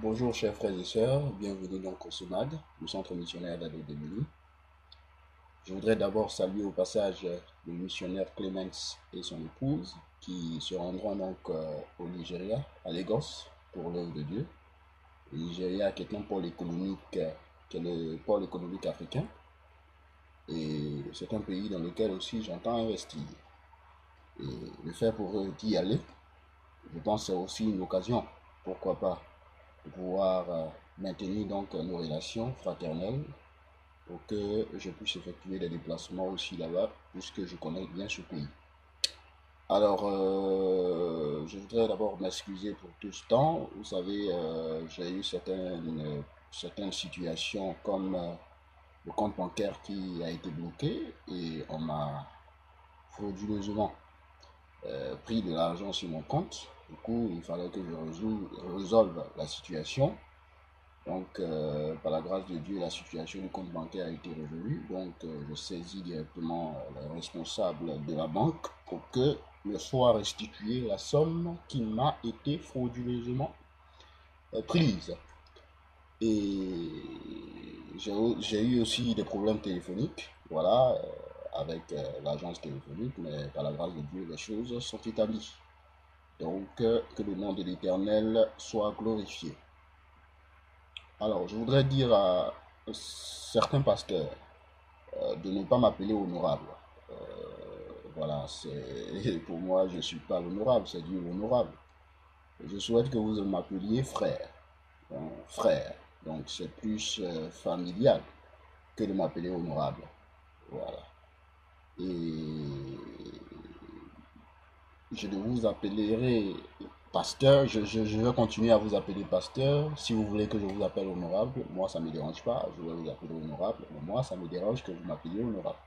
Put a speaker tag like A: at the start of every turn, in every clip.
A: Bonjour chers frères et sœurs, bienvenue donc au SOMAD, le centre missionnaire d'Ado Béni. Je voudrais d'abord saluer au passage le missionnaire Clemens et son épouse qui se rendront donc au Nigeria, à Lagos, pour l'œuvre de Dieu. Le Nigeria qui est un pôle économique, qui est le pôle économique africain, et c'est un pays dans lequel aussi j'entends investir. Et le fait pour eux d'y aller, je pense que c'est aussi une occasion, pourquoi pas, de pouvoir maintenir donc nos relations fraternelles pour que je puisse effectuer des déplacements aussi là-bas, puisque je connais bien ce pays. Alors, je voudrais d'abord m'excuser pour tout ce temps. Vous savez, j'ai eu certaines situations comme le compte bancaire qui a été bloqué et on m'a frauduleusement pris de l'argent sur mon compte. Du coup, il fallait que je résolve la situation. Donc, par la grâce de Dieu, la situation du compte bancaire a été résolue. Donc, je saisis directement le responsable de la banque pour que me soit restituée la somme qui m'a été frauduleusement prise. Et j'ai eu aussi des problèmes téléphoniques, voilà, avec l'agence téléphonique, mais par la grâce de Dieu, les choses sont établies. Donc, que le nom de l'Éternel soit glorifié. Alors, je voudrais dire à certains pasteurs de ne pas m'appeler honorable. Euh, voilà, pour moi, je ne suis pas l'honorable, c'est Dieu l'honorable. Je souhaite que vous m'appeliez frère. Donc, frère. Donc, c'est plus familial que de m'appeler honorable. Voilà. Et je vous appellerai pasteur. Je vais continuer à vous appeler pasteur. Si vous voulez que je vous appelle honorable, moi ça ne me dérange pas. Je vais vous appeler honorable. Mais moi, ça me dérange que vous m'appeliez honorable.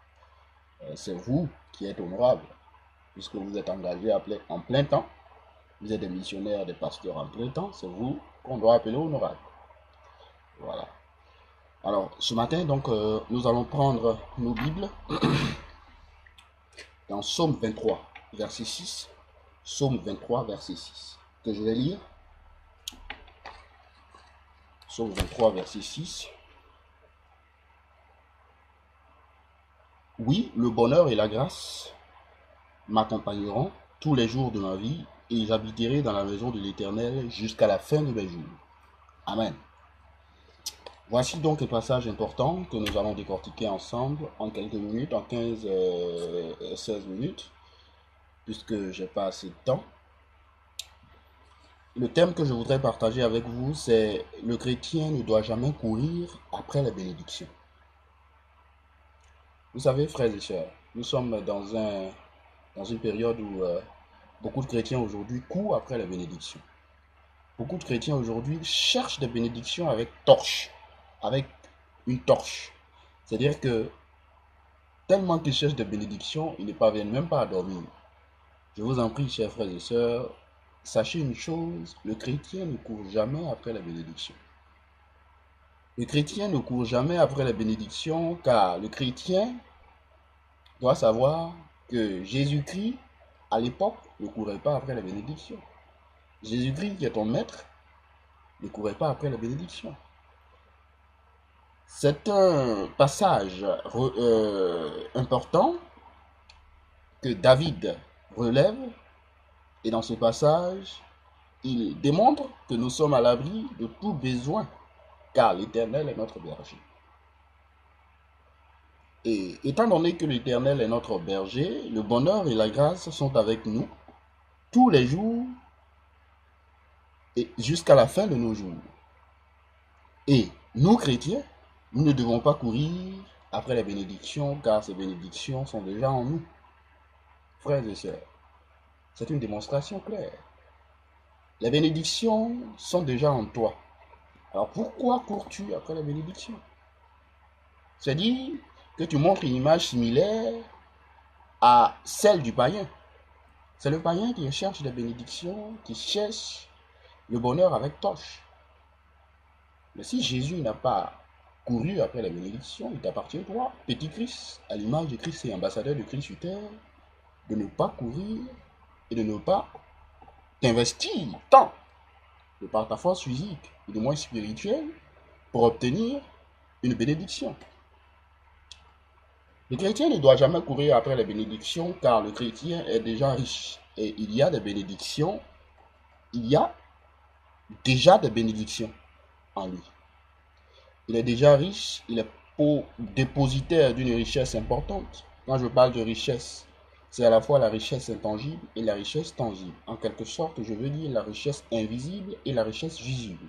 A: C'est vous qui êtes honorable, puisque vous êtes engagé en plein temps. Vous êtes des missionnaires, des pasteurs en plein temps. C'est vous qu'on doit appeler honorable. Voilà. Alors, ce matin, donc, nous allons prendre nos Bibles dans Psaume 23, verset 6. Psaume 23, verset 6. Que je vais lire. Psaume 23, verset 6. Oui, le bonheur et la grâce m'accompagneront tous les jours de ma vie et j'habiterai dans la maison de l'Éternel jusqu'à la fin de mes jours. Amen. Voici donc un passage important que nous allons décortiquer ensemble en quelques minutes, en 16 minutes, puisque j'ai pas assez de temps. Le thème que je voudrais partager avec vous, c'est le chrétien ne doit jamais courir après la bénédiction. Vous savez, frères et sœurs, nous sommes dans une période où beaucoup de chrétiens aujourd'hui courent après la bénédiction. Beaucoup de chrétiens aujourd'hui cherchent des bénédictions avec une torche. C'est-à-dire que tellement qu'ils cherchent des bénédictions, ils ne parviennent même pas à dormir. Je vous en prie, chers frères et sœurs, sachez une chose, le chrétien ne court jamais après la bénédiction. Le chrétien ne court jamais après la bénédiction car le chrétien doit savoir que Jésus-Christ, à l'époque, ne courait pas après la bénédiction. Jésus-Christ, qui est ton maître, ne courait pas après la bénédiction. C'est un passage important que David relève et dans ce passage, il démontre que nous sommes à l'abri de tout besoin car l'Éternel est notre berger. Et étant donné que l'Éternel est notre berger, le bonheur et la grâce sont avec nous tous les jours et jusqu'à la fin de nos jours. Et nous, chrétiens, nous ne devons pas courir après les bénédictions car ces bénédictions sont déjà en nous. Frères et sœurs, c'est une démonstration claire. Les bénédictions sont déjà en toi. Alors pourquoi cours-tu après les bénédictions? C'est-à-dire que tu montres une image similaire à celle du païen. C'est le païen qui cherche des bénédictions, qui cherche le bonheur avec torche. Mais si Jésus n'a pas couru après la bénédiction, il t'appartient, toi, petit Christ, à l'image de Christ et ambassadeur de Christ sur terre, de ne pas courir et de ne pas t'investir tant de par ta force physique, ou du moins spirituelle, pour obtenir une bénédiction. Le chrétien ne doit jamais courir après les bénédictions car le chrétien est déjà riche. Et il y a des bénédictions, il y a déjà des bénédictions en lui. Il est déjà riche, il est dépositaire d'une richesse importante. Quand je parle de richesse, c'est à la fois la richesse intangible et la richesse tangible. En quelque sorte, je veux dire la richesse invisible et la richesse visible.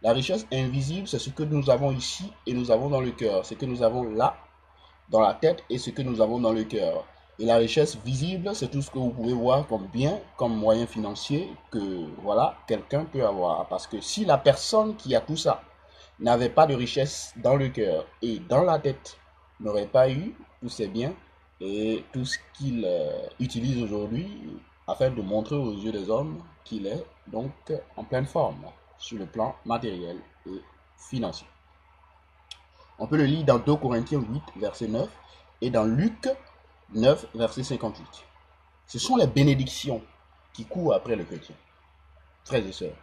A: La richesse invisible, c'est ce que nous avons ici et nous avons dans le cœur. Ce que nous avons là, dans la tête, et ce que nous avons dans le cœur. Et la richesse visible, c'est tout ce que vous pouvez voir comme bien, comme moyen financier que voilà, quelqu'un peut avoir. Parce que si la personne qui a tout ça n'avait pas de richesse dans le cœur et dans la tête, n'aurait pas eu tous ses biens et tout ce qu'il utilise aujourd'hui afin de montrer aux yeux des hommes qu'il est donc en pleine forme sur le plan matériel et financier. On peut le lire dans 2 Corinthiens 8, verset 9 et dans Luc 9, verset 58. Ce sont les bénédictions qui courent après le chrétien. Frères et sœurs,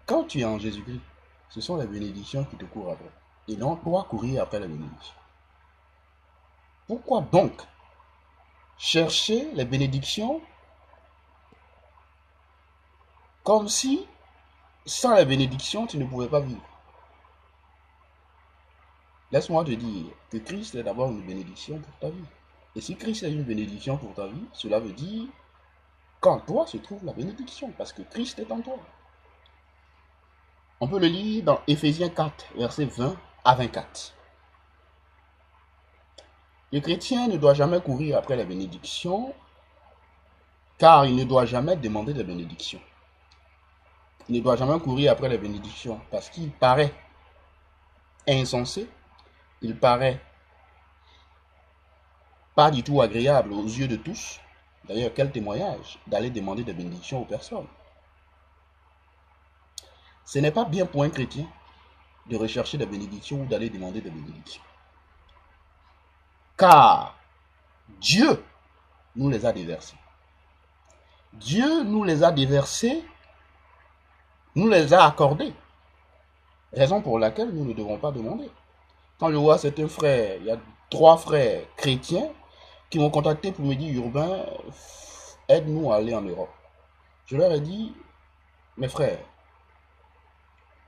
A: quand tu es en Jésus-Christ, ce sont les bénédictions qui te courent après. Et non toi courir après les bénédictions. Pourquoi donc chercher les bénédictions comme si sans les bénédictions tu ne pouvais pas vivre? Laisse-moi te dire que Christ est d'abord une bénédiction pour ta vie. Et si Christ est une bénédiction pour ta vie, cela veut dire qu'en toi se trouve la bénédiction, parce que Christ est en toi. On peut le lire dans Éphésiens 4, versets 20 à 24. Le chrétien ne doit jamais courir après les bénédictions, car il ne doit jamais demander de bénédiction. Il ne doit jamais courir après les bénédictions, parce qu'il paraît insensé, il paraît pas du tout agréable aux yeux de tous. D'ailleurs, quel témoignage d'aller demander des bénédictions aux personnes. Ce n'est pas bien pour un chrétien de rechercher des bénédictions ou d'aller demander des bénédictions. Car Dieu nous les a déversées. Dieu nous les a déversées, nous les a accordées. Raison pour laquelle nous ne devons pas demander. Quand je vois certains frères, il y a 3 frères chrétiens qui m'ont contacté pour me dire, Urbain, aide-nous à aller en Europe. Je leur ai dit, mes frères,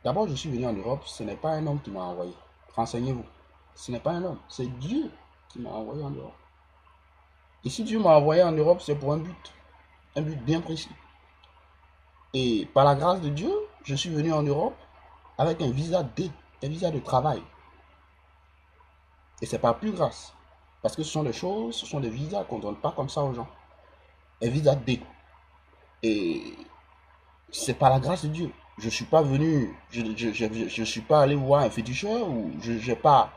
A: d'abord je suis venu en Europe, ce n'est pas un homme qui m'a envoyé. Renseignez-vous. Ce n'est pas un homme, c'est Dieu qui m'a envoyé en Europe. Et si Dieu m'a envoyé en Europe, c'est pour un but bien précis. Et par la grâce de Dieu, je suis venu en Europe avec un visa D, un visa de travail. Et c'est par plus grâce. Parce que ce sont des choses, ce sont des visas qu'on ne donne pas comme ça aux gens. Un visa D. Et c'est par la grâce de Dieu. Je ne suis pas venu, je suis pas allé voir un féticheur ou j'ai pas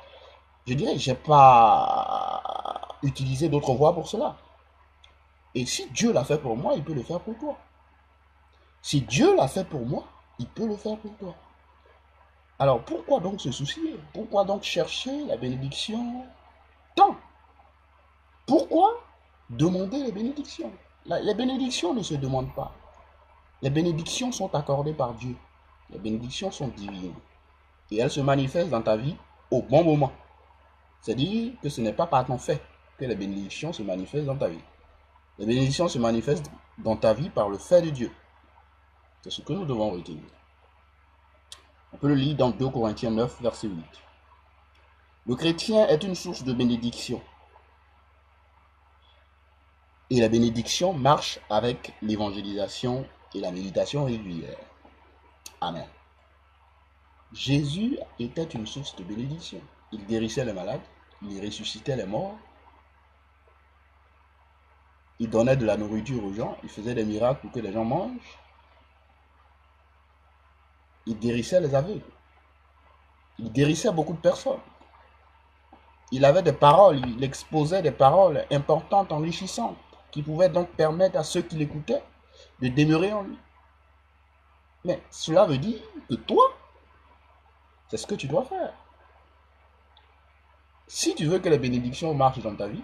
A: utilisé d'autres voies pour cela. Et si Dieu l'a fait pour moi, il peut le faire pour toi. Si Dieu l'a fait pour moi, il peut le faire pour toi. Alors pourquoi donc se soucier? Pourquoi donc chercher la bénédiction tant? Pourquoi demander les bénédictions? Les bénédictions ne se demandent pas. Les bénédictions sont accordées par Dieu. Les bénédictions sont divines. Et elles se manifestent dans ta vie au bon moment. C'est-à-dire que ce n'est pas par ton fait que les bénédictions se manifestent dans ta vie. Les bénédictions se manifestent dans ta vie par le fait de Dieu. C'est ce que nous devons retenir. On peut le lire dans 2 Corinthiens 9, verset 8. Le chrétien est une source de bénédiction. Et la bénédiction marche avec l'évangélisation et la méditation régulière. Amen. Jésus était une source de bénédiction. Il guérissait les malades, il ressuscitait les morts, il donnait de la nourriture aux gens, il faisait des miracles pour que les gens mangent, il guérissait les aveugles, il guérissait beaucoup de personnes. Il avait des paroles, il exposait des paroles importantes, enrichissantes, qui pouvaient donc permettre à ceux qui l'écoutaient de demeurer en lui. Mais cela veut dire que toi, c'est ce que tu dois faire. Si tu veux que les bénédictions marchent dans ta vie,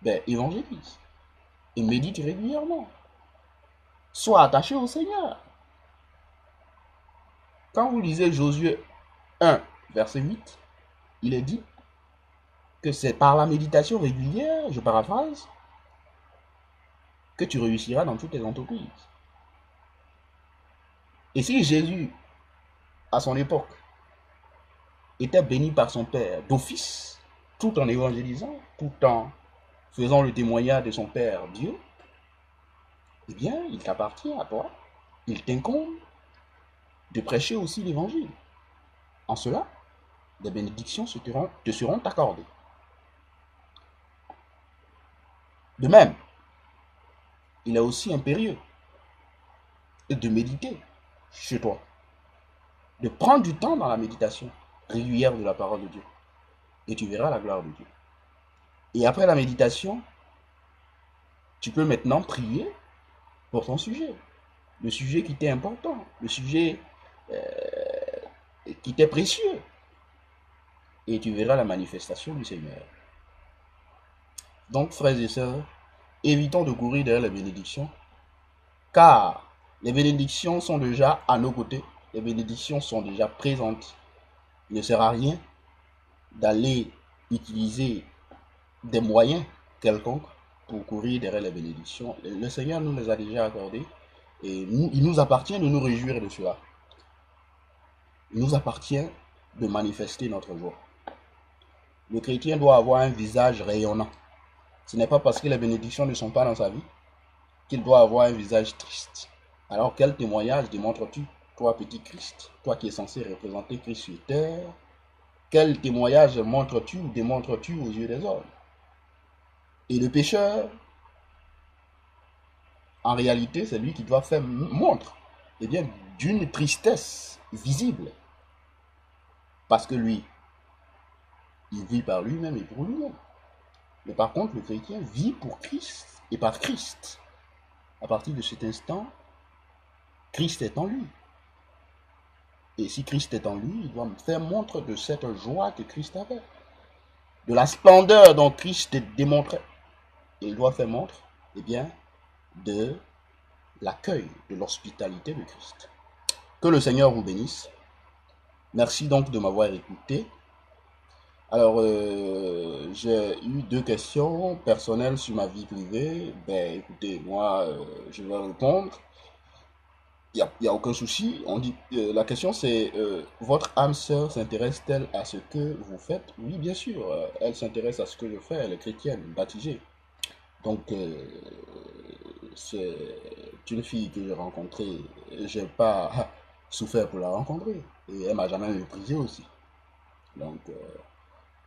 A: ben évangélise et médite régulièrement. Sois attaché au Seigneur. Quand vous lisez Josué 1, verset 8, il est dit que c'est par la méditation régulière, je paraphrase, que tu réussiras dans toutes tes entreprises. Et si Jésus, à son époque, était béni par son Père d'office, tout en évangélisant, tout en faisant le témoignage de son Père Dieu, eh bien, il t'appartient à toi, il t'incombe de prêcher aussi l'évangile. En cela, des bénédictions te seront accordées. De même, il est aussi impérieux de méditer chez toi, de prendre du temps dans la méditation régulière de la parole de Dieu. Et tu verras la gloire de Dieu. Et après la méditation, tu peux maintenant prier pour ton sujet. Le sujet qui t'est important, le sujet qui t'est précieux. Et tu verras la manifestation du Seigneur. Donc, frères et sœurs, évitons de courir derrière les bénédictions, car les bénédictions sont déjà à nos côtés, les bénédictions sont déjà présentes. Il ne sert à rien d'aller utiliser des moyens quelconques pour courir derrière les bénédictions. Le Seigneur nous les a déjà accordées et il nous appartient de nous réjouir de cela. Il nous appartient de manifester notre joie. Le chrétien doit avoir un visage rayonnant. Ce n'est pas parce que les bénédictions ne sont pas dans sa vie qu'il doit avoir un visage triste. Alors quel témoignage démontres-tu, toi petit Christ, toi qui es censé représenter Christ sur terre? Quel témoignage montres-tu ou démontres-tu aux yeux des hommes? Et le pécheur, en réalité, c'est lui qui doit faire montre, eh bien, d'une tristesse visible. Parce que lui, il vit par lui-même et pour lui-même. Mais par contre, le chrétien vit pour Christ et par Christ. À partir de cet instant, Christ est en lui. Et si Christ est en lui, il doit faire montre de cette joie que Christ avait, de la splendeur dont Christ démontrait. Et il doit faire montre, eh bien, de l'accueil, de l'hospitalité de Christ. Que le Seigneur vous bénisse. Merci donc de m'avoir écouté. Alors, j'ai eu 2 questions personnelles sur ma vie privée. Ben, écoutez, moi, je vais répondre. Il n'y a aucun souci. On dit, la question c'est, votre âme sœur s'intéresse-t-elle à ce que vous faites? Oui, bien sûr, elle s'intéresse à ce que je fais. Elle est chrétienne, baptisée. Donc, c'est une fille que j'ai rencontrée. J'ai pas souffert pour la rencontrer. Et elle m'a jamais méprisé aussi. Donc,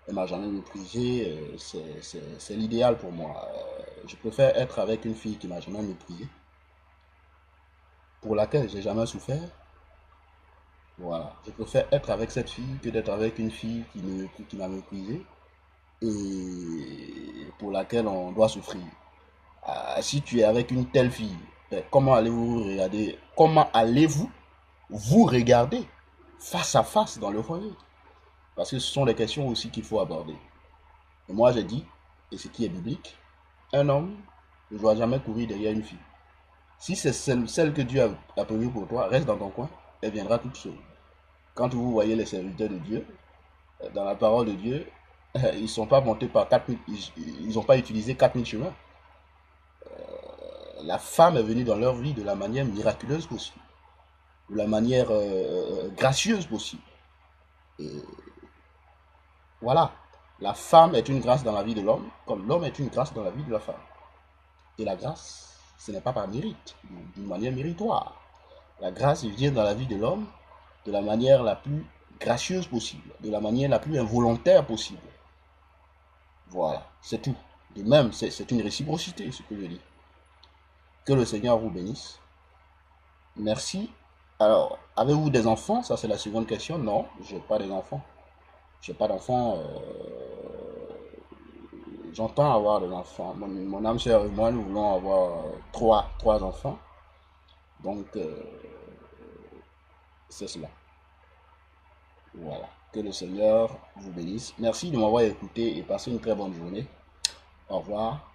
A: elle m'a jamais méprisé. C'est l'idéal pour moi. Je préfère être avec une fille qui m'a jamais méprisé, pour laquelle j'ai jamais souffert. Voilà. Je préfère être avec cette fille que d'être avec une fille qui m'a méprisé et pour laquelle on doit souffrir. Si tu es avec une telle fille, comment allez-vous vous regarder? Comment allez-vous vous regarder face à face dans le foyer? Parce que ce sont des questions aussi qu'il faut aborder. Et moi, j'ai dit, et ce qui est biblique, un homme ne doit jamais courir derrière une fille. Si c'est celle que Dieu a prévue pour toi, reste dans ton coin, elle viendra toute seule. Quand vous voyez les serviteurs de Dieu, dans la parole de Dieu, ils ne sont pas montés par 4000, ils n'ont pas utilisé 4000 chemins. La femme est venue dans leur vie de la manière miraculeuse possible, de la manière gracieuse possible. Et voilà, la femme est une grâce dans la vie de l'homme, comme l'homme est une grâce dans la vie de la femme. Et la grâce, ce n'est pas par mérite, d'une manière méritoire. La grâce vient dans la vie de l'homme de la manière la plus gracieuse possible, de la manière la plus involontaire possible. Voilà, c'est tout. De même, c'est une réciprocité, ce que je dis. Que le Seigneur vous bénisse. Merci. Alors, avez-vous des enfants? Ça, c'est la seconde question. Non, je n'ai pas d'enfants. Je n'ai pas d'enfants. J'entends avoir des enfants. Mon âme sœur et moi, nous voulons avoir trois enfants. Donc, c'est cela. Voilà. Que le Seigneur vous bénisse. Merci de m'avoir écouté et passez une très bonne journée. Au revoir.